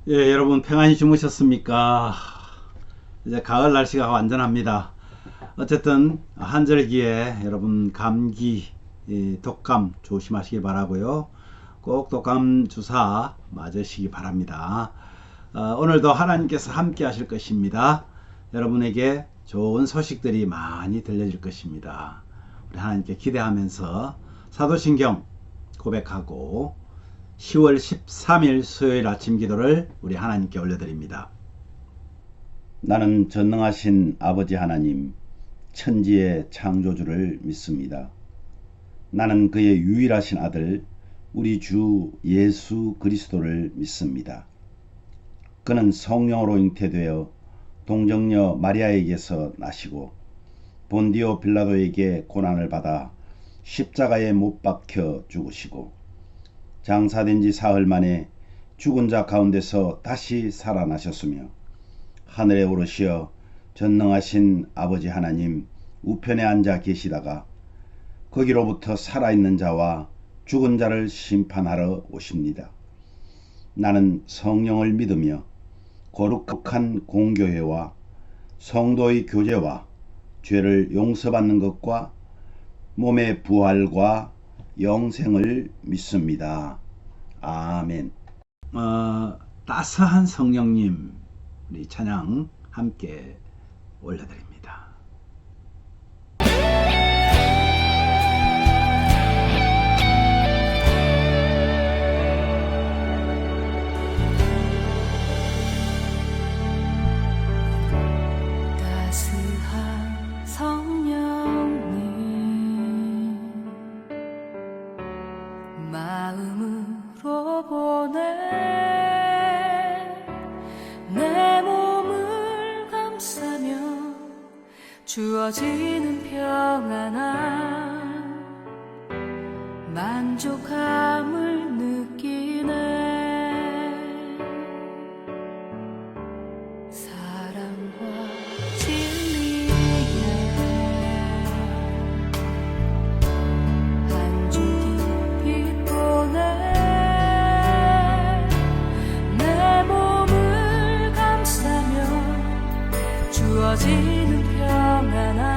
예, 여러분 평안히 주무셨습니까? 이제 가을 날씨가 완전합니다. 어쨌든 한절기에 여러분 감기, 독감 조심하시기 바라고요. 꼭 독감 주사 맞으시기 바랍니다. 오늘도 하나님께서 함께 하실 것입니다. 여러분에게 좋은 소식들이 많이 들려질 것입니다. 우리 하나님께 기대하면서 사도신경 고백하고 10월 13일 수요일 아침 기도를 우리 하나님께 올려드립니다. 나는 전능하신 아버지 하나님, 천지의 창조주를 믿습니다. 나는 그의 유일하신 아들, 우리 주 예수 그리스도를 믿습니다. 그는 성령으로 잉태되어 동정녀 마리아에게서 나시고 본디오 빌라도에게 고난을 받아 십자가에 못 박혀 죽으시고 장사된 지 사흘 만에 죽은 자 가운데서 다시 살아나셨으며 하늘에 오르시어 전능하신 아버지 하나님 우편에 앉아 계시다가 거기로부터 살아있는 자와 죽은 자를 심판하러 오십니다. 나는 성령을 믿으며 거룩한 공교회와 성도의 교제와 죄를 용서받는 것과 몸의 부활과 영생을 믿습니다. 아멘. 따스한 성령님, 우리 찬양 함께 올려드립니다. 따스한 성령님 마음으로 보내 내 몸을 감싸며 주어지는 평안함 만족함을 느끼네 사랑과 진리에 한 줄기 빛 보내 내 몸을 감싸며 주어지는 평안함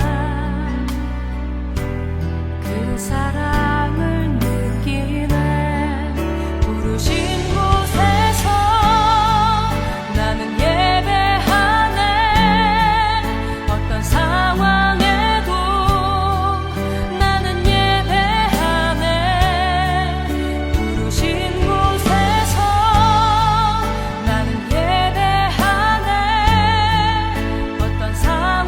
그 사랑을 느끼네 부르신 곳에서 나는 예배하네 어떤 상황에도 나는 예배하네 부르신 곳에서 나는 예배하네 어떤 상황에도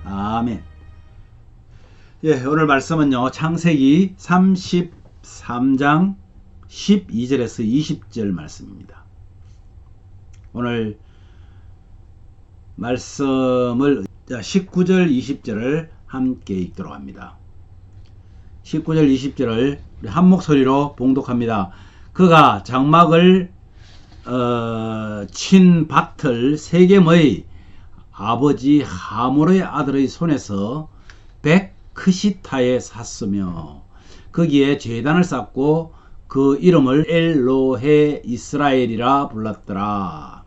아멘. 예, 오늘 말씀은요, 창세기 33장 12절에서 20절 말씀입니다. 오늘 말씀을 19절 20절을 함께 읽도록 합니다. 19절 20절을 우리 한 목소리로 봉독합니다. 그가 장막을 친 밭을 세겜의 아버지 하몰의 아들의 손에서 백크시타에 샀으며 거기에 제단을 쌓고 그 이름을 엘로헤 이스라엘이라 불렀더라.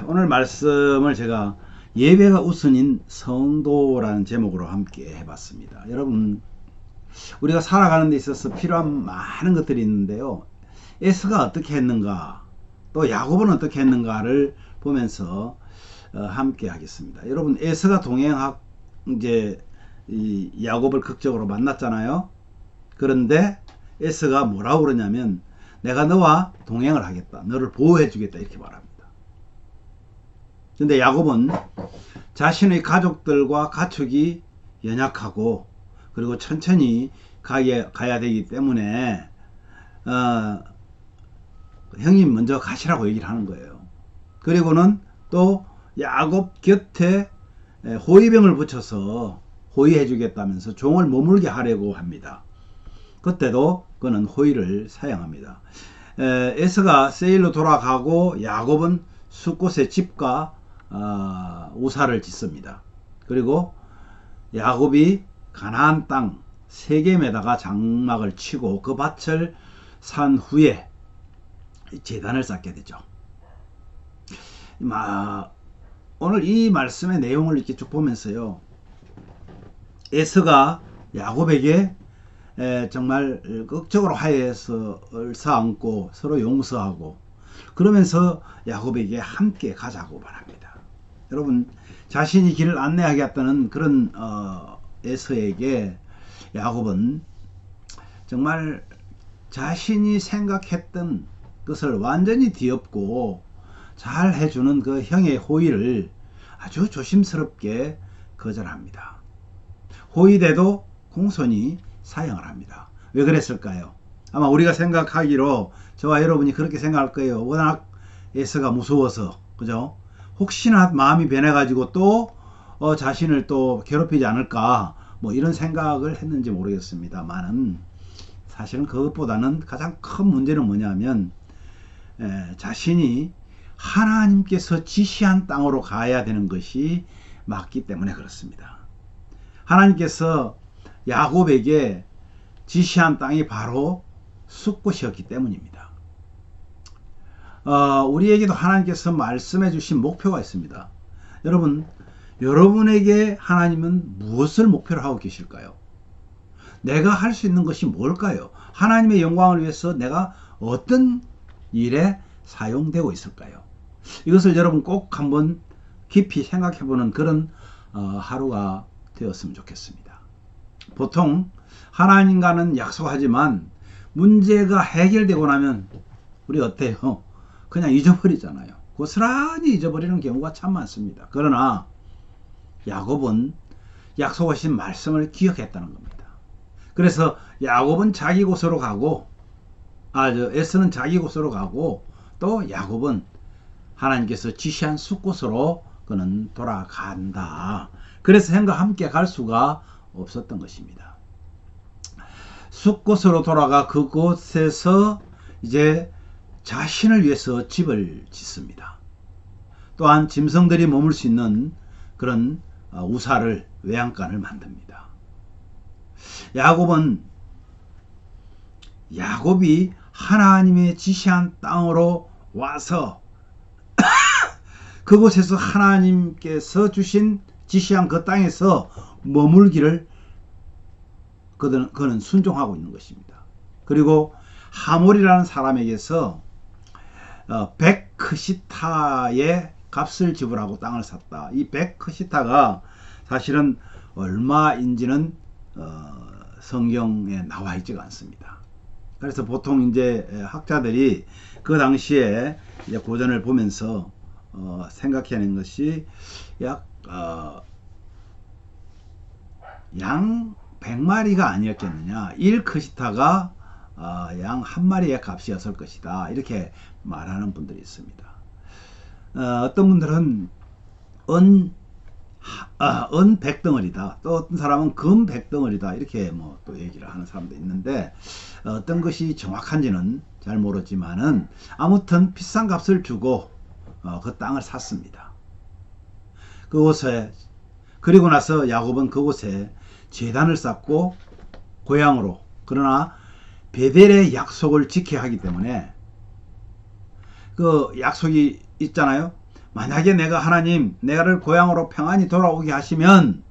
오늘 말씀을 제가 예배가 우선인 성도라는 제목으로 함께 해봤습니다. 여러분, 우리가 살아가는 데 있어서 필요한 많은 것들이 있는데요, 에서가 어떻게 했는가, 또 야곱은 어떻게 했는가를 보면서 함께 하겠습니다. 여러분, 에서가 동행하고 이제 이 야곱을 극적으로 만났잖아요. 그런데 에서가 뭐라고 그러냐면, 내가 너와 동행을 하겠다, 너를 보호해 주겠다, 이렇게 말합니다. 근데 야곱은 자신의 가족들과 가축이 연약하고 그리고 천천히 가야 되기 때문에 형님 먼저 가시라고 얘기를 하는 거예요. 그리고는 또 야곱 곁에 호위병을 붙여서 호위해 주겠다면서 종을 머물게 하려고 합니다. 그때도 그는 호위를 사용합니다. 에서가 세일로 돌아가고 야곱은 숫곳의 집과 우사를 짓습니다. 그리고 야곱이 가나안 땅 세겜에다가 장막을 치고 그 밭을 산 후에 제단을 쌓게 되죠. 오늘 이 말씀의 내용을 이렇게 쭉 보면서요, 에서가 야곱에게 정말 극적으로 화해를 쌓고 서로 용서하고 그러면서 야곱에게 함께 가자고 말합니다. 여러분, 자신이 길을 안내하겠다는 그런 에서에게 야곱은 정말 자신이 생각했던 것을 완전히 뒤엎고 잘 해주는 그 형의 호의를 아주 조심스럽게 거절합니다. 호의돼도 공손히 사용을 합니다. 왜 그랬을까요? 아마 우리가 생각하기로 저와 여러분이 그렇게 생각할 거예요. 워낙 에서가 무서워서, 그죠? 혹시나 마음이 변해가지고 또 자신을 또 괴롭히지 않을까, 뭐 이런 생각을 했는지 모르겠습니다만은, 사실은 그것보다는 가장 큰 문제는 뭐냐면 자신이 하나님께서 지시한 땅으로 가야 되는 것이 맞기 때문에 그렇습니다. 하나님께서 야곱에게 지시한 땅이 바로 숫곳이었기 때문입니다. 우리에게도 하나님께서 말씀해 주신 목표가 있습니다. 여러분, 여러분에게 하나님은 무엇을 목표로 하고 계실까요? 내가 할 수 있는 것이 뭘까요? 하나님의 영광을 위해서 내가 어떤 일에 사용되고 있을까요? 이것을 여러분 꼭 한번 깊이 생각해 보는 그런 하루가 되었으면 좋겠습니다. 보통 하나님과는 약속하지만 문제가 해결되고 나면 우리 어때요? 그냥 잊어버리잖아요. 고스란히 잊어버리는 경우가 참 많습니다. 그러나 야곱은 약속하신 말씀을 기억했다는 겁니다. 그래서 야곱은 자기 곳으로 가고 에서는 자기 곳으로 가고 또 야곱은 하나님께서 지시한 숫곳으로 그는 돌아간다. 그래서 형과 함께 갈 수가 없었던 것입니다. 숫곳으로 돌아가 그곳에서 이제 자신을 위해서 집을 짓습니다. 또한 짐승들이 머물 수 있는 그런 우사를, 외양간을 만듭니다. 야곱이 하나님의 지시한 땅으로 와서 그곳에서 하나님께서 주신 지시한 그 땅에서 머물기를 그는 순종하고 있는 것입니다. 그리고 하몰이라는 사람에게서 백크시타의 값을 지불하고 땅을 샀다. 이 백크시타가 사실은 얼마인지는 성경에 나와 있지가 않습니다. 그래서 보통 이제 학자들이 그 당시에 이제 고전을 보면서 생각해낸 것이 약 양 100마리가 아니었겠느냐. 1크시타가 양 한 마리의 값이었을 것이다. 이렇게 말하는 분들이 있습니다. 어떤 분들은 은 100덩어리다. 또 어떤 사람은 금 100덩어리다. 이렇게 뭐 또 얘기를 하는 사람도 있는데, 어떤 것이 정확한지는 잘 모르지만은 아무튼 비싼 값을 주고 그 땅을 샀습니다. 그곳에, 그리고 나서 야곱은 그곳에 제단을 쌓고 고향으로, 그러나 베델의 약속을 지켜야 하기 때문에, 그 약속이 있잖아요. 만약에 내가 하나님, 내가를 고향으로 평안히 돌아오게 하시면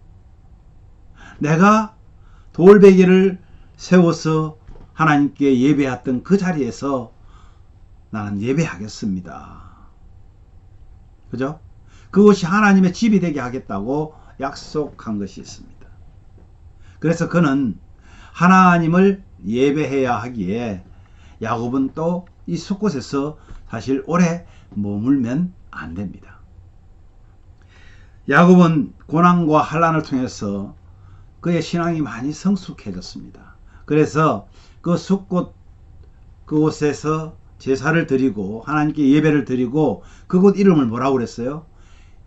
내가 돌베개를 세워서 하나님께 예배했던 그 자리에서 나는 예배하겠습니다. 그죠? 그것이 하나님의 집이 되게 하겠다고 약속한 것이 있습니다. 그래서 그는 하나님을 예배해야 하기에 야곱은 또 이 숲곳에서 사실 오래 머물면 안 됩니다. 야곱은 고난과 환난을 통해서 그의 신앙이 많이 성숙해졌습니다. 그래서 그 숲곳, 그곳에서 제사를 드리고 하나님께 예배를 드리고 그곳 이름을 뭐라고 그랬어요?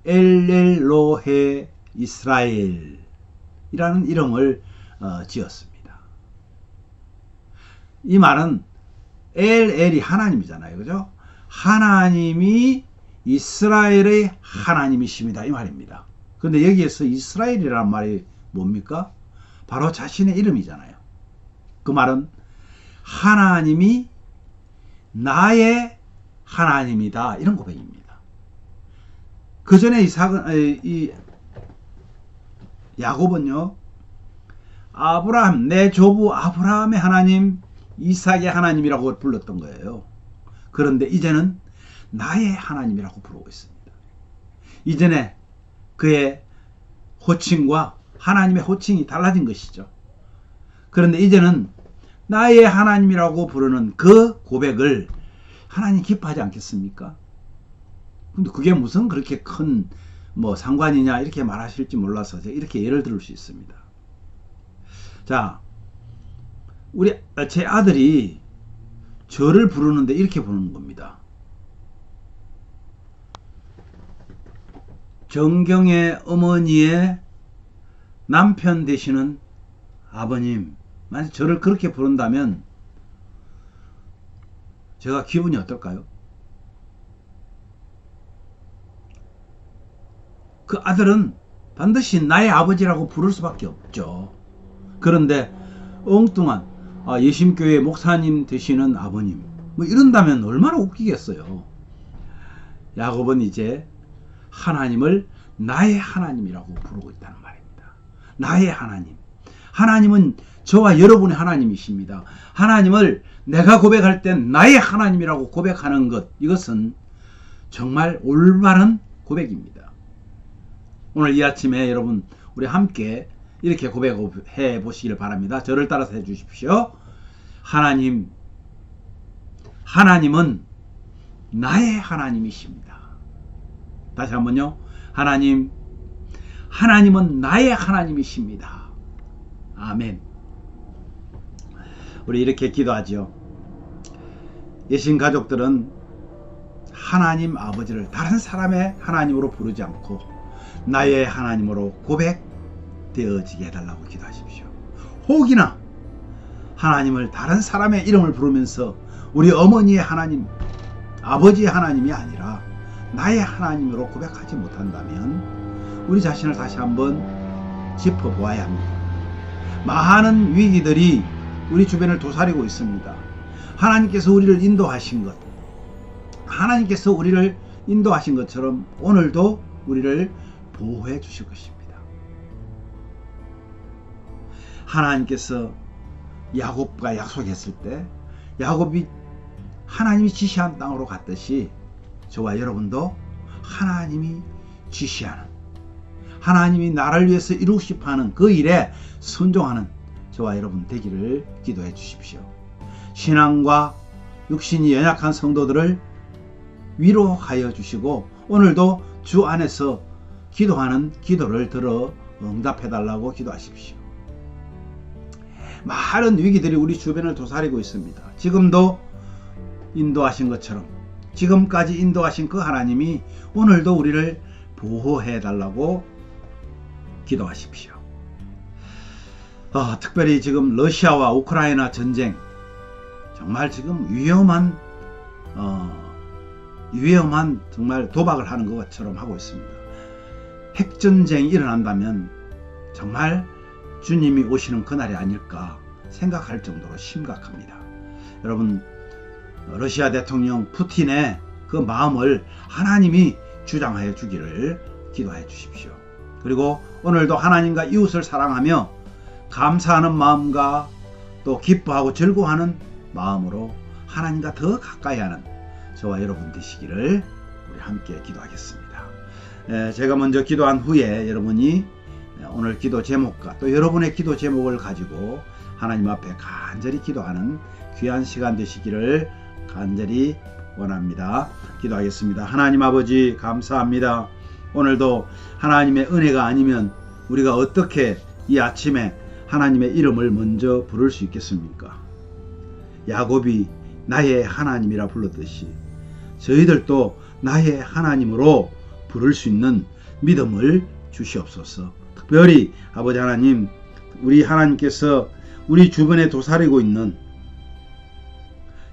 엘엘로헤 이스라엘 이라는 이름을 지었습니다. 이 말은 엘엘이 하나님이잖아요. 그죠? 하나님이 이스라엘의 하나님이십니다. 이 말입니다. 그런데 여기에서 이스라엘이라는 말이 뭡니까? 바로 자신의 이름이잖아요. 그 말은 하나님이 나의 하나님이다. 이런 고백입니다. 그 전에 이 야곱은요, 아브라함, 내 조부 아브라함의 하나님, 이삭의 하나님이라고 불렀던 거예요. 그런데 이제는 나의 하나님이라고 부르고 있습니다. 이전에 그의 호칭과 하나님의 호칭이 달라진 것이죠. 그런데 이제는 나의 하나님이라고 부르는 그 고백을 하나님 기뻐하지 않겠습니까? 근데 그게 무슨 그렇게 큰 뭐 상관이냐 이렇게 말하실지 몰라서 제가 이렇게 예를 들을 수 있습니다. 자, 제 아들이 저를 부르는데 이렇게 부르는 겁니다. 정경의 어머니의 남편 되시는 아버님, 만약 저를 그렇게 부른다면 제가 기분이 어떨까요? 그 아들은 반드시 나의 아버지라고 부를 수밖에 없죠. 그런데 엉뚱한 예심교회 목사님 되시는 아버님, 뭐 이런다면 얼마나 웃기겠어요. 야곱은 이제 하나님을 나의 하나님이라고 부르고 있다는 말입니다. 나의 하나님. 하나님은 저와 여러분의 하나님이십니다. 하나님을 내가 고백할 땐 나의 하나님이라고 고백하는 것, 이것은 정말 올바른 고백입니다. 오늘 이 아침에 여러분 우리 함께 이렇게 고백해 보시길 바랍니다. 저를 따라서 해 주십시오. 하나님, 하나님은 나의 하나님이십니다. 다시 한번요. 하나님, 하나님은 나의 하나님이십니다. 아멘. 우리 이렇게 기도하죠. 예신 가족들은 하나님 아버지를 다른 사람의 하나님으로 부르지 않고 나의 하나님으로 고백되어지게 해달라고 기도하십시오. 혹이나 하나님을 다른 사람의 이름을 부르면서 우리 어머니의 하나님, 아버지의 하나님이 아니라 나의 하나님으로 고백하지 못한다면 우리 자신을 다시 한번 짚어보아야 합니다. 많은 위기들이 우리 주변을 도사리고 있습니다. 하나님께서 우리를 인도하신 것, 하나님께서 우리를 인도하신 것처럼 오늘도 우리를 보호해 주실 것입니다. 하나님께서 야곱과 약속했을 때 야곱이 하나님이 지시한 땅으로 갔듯이 저와 여러분도 하나님이 지시하는, 하나님이 나를 위해서 이루고 싶어하는 그 일에 순종하는 저와 여러분 되기를 기도해 주십시오. 신앙과 육신이 연약한 성도들을 위로하여 주시고 오늘도 주 안에서 기도하는 기도를 들어 응답해달라고 기도하십시오. 많은 위기들이 우리 주변을 도사리고 있습니다. 지금도 인도하신 것처럼 지금까지 인도하신 그 하나님이 오늘도 우리를 보호해달라고 기도하십시오. 특별히 지금 러시아와 우크라이나 전쟁, 정말 지금 위험한 정말 도박을 하는 것처럼 하고 있습니다. 핵전쟁이 일어난다면 정말 주님이 오시는 그날이 아닐까 생각할 정도로 심각합니다. 여러분, 러시아 대통령 푸틴의 그 마음을 하나님이 주장하여 주기를 기도해 주십시오. 그리고 오늘도 하나님과 이웃을 사랑하며 감사하는 마음과 또 기뻐하고 즐거워하는 마음으로 하나님과 더 가까이 하는 저와 여러분 되시기를 우리 함께 기도하겠습니다. 제가 먼저 기도한 후에 여러분이 오늘 기도 제목과 또 여러분의 기도 제목을 가지고 하나님 앞에 간절히 기도하는 귀한 시간 되시기를 간절히 원합니다. 기도하겠습니다. 하나님 아버지 감사합니다. 오늘도 하나님의 은혜가 아니면 우리가 어떻게 이 아침에 하나님의 이름을 먼저 부를 수 있겠습니까? 야곱이 나의 하나님이라 불렀듯이 저희들도 나의 하나님으로 부를 수 있는 믿음을 주시옵소서. 특별히 아버지 하나님, 우리 하나님께서 우리 주변에 도사리고 있는,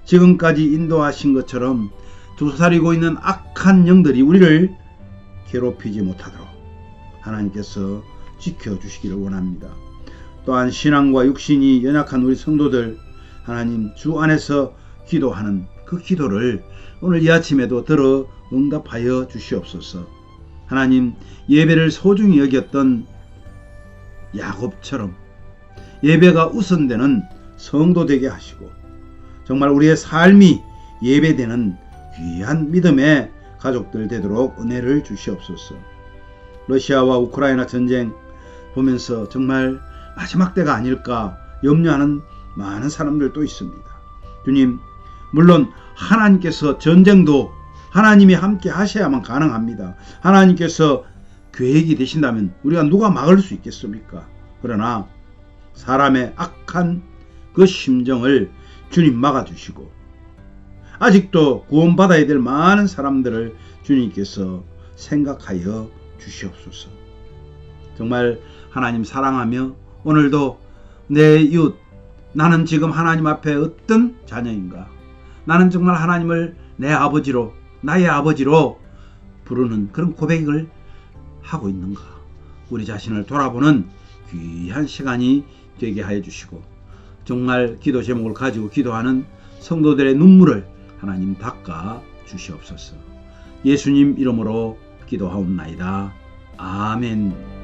지금까지 인도하신 것처럼 도사리고 있는 악한 영들이 우리를 괴롭히지 못하도록 하나님께서 지켜주시기를 원합니다. 또한 신앙과 육신이 연약한 우리 성도들, 하나님 주 안에서 기도하는 그 기도를 오늘 이 아침에도 들어 응답하여 주시옵소서. 하나님, 예배를 소중히 여겼던 야곱처럼 예배가 우선되는 성도 되게 하시고, 정말 우리의 삶이 예배되는 귀한 믿음의 가족들 되도록 은혜를 주시옵소서. 러시아와 우크라이나 전쟁 보면서 정말 마지막 때가 아닐까 염려하는 많은 사람들도 있습니다. 주님, 물론 하나님께서 전쟁도 하나님이 함께 하셔야만 가능합니다. 하나님께서 계획이 되신다면 우리가 누가 막을 수 있겠습니까? 그러나 사람의 악한 그 심정을 주님 막아주시고, 아직도 구원받아야 될 많은 사람들을 주님께서 생각하여 주시옵소서. 정말 하나님 사랑하며 오늘도 내 이웃, 나는 지금 하나님 앞에 어떤 자녀인가? 나는 정말 하나님을 내 아버지로, 나의 아버지로 부르는 그런 고백을 하고 있는가? 우리 자신을 돌아보는 귀한 시간이 되게 하여 주시고, 정말 기도 제목을 가지고 기도하는 성도들의 눈물을 하나님 닦아 주시옵소서. 예수님 이름으로 기도하옵나이다. 아멘.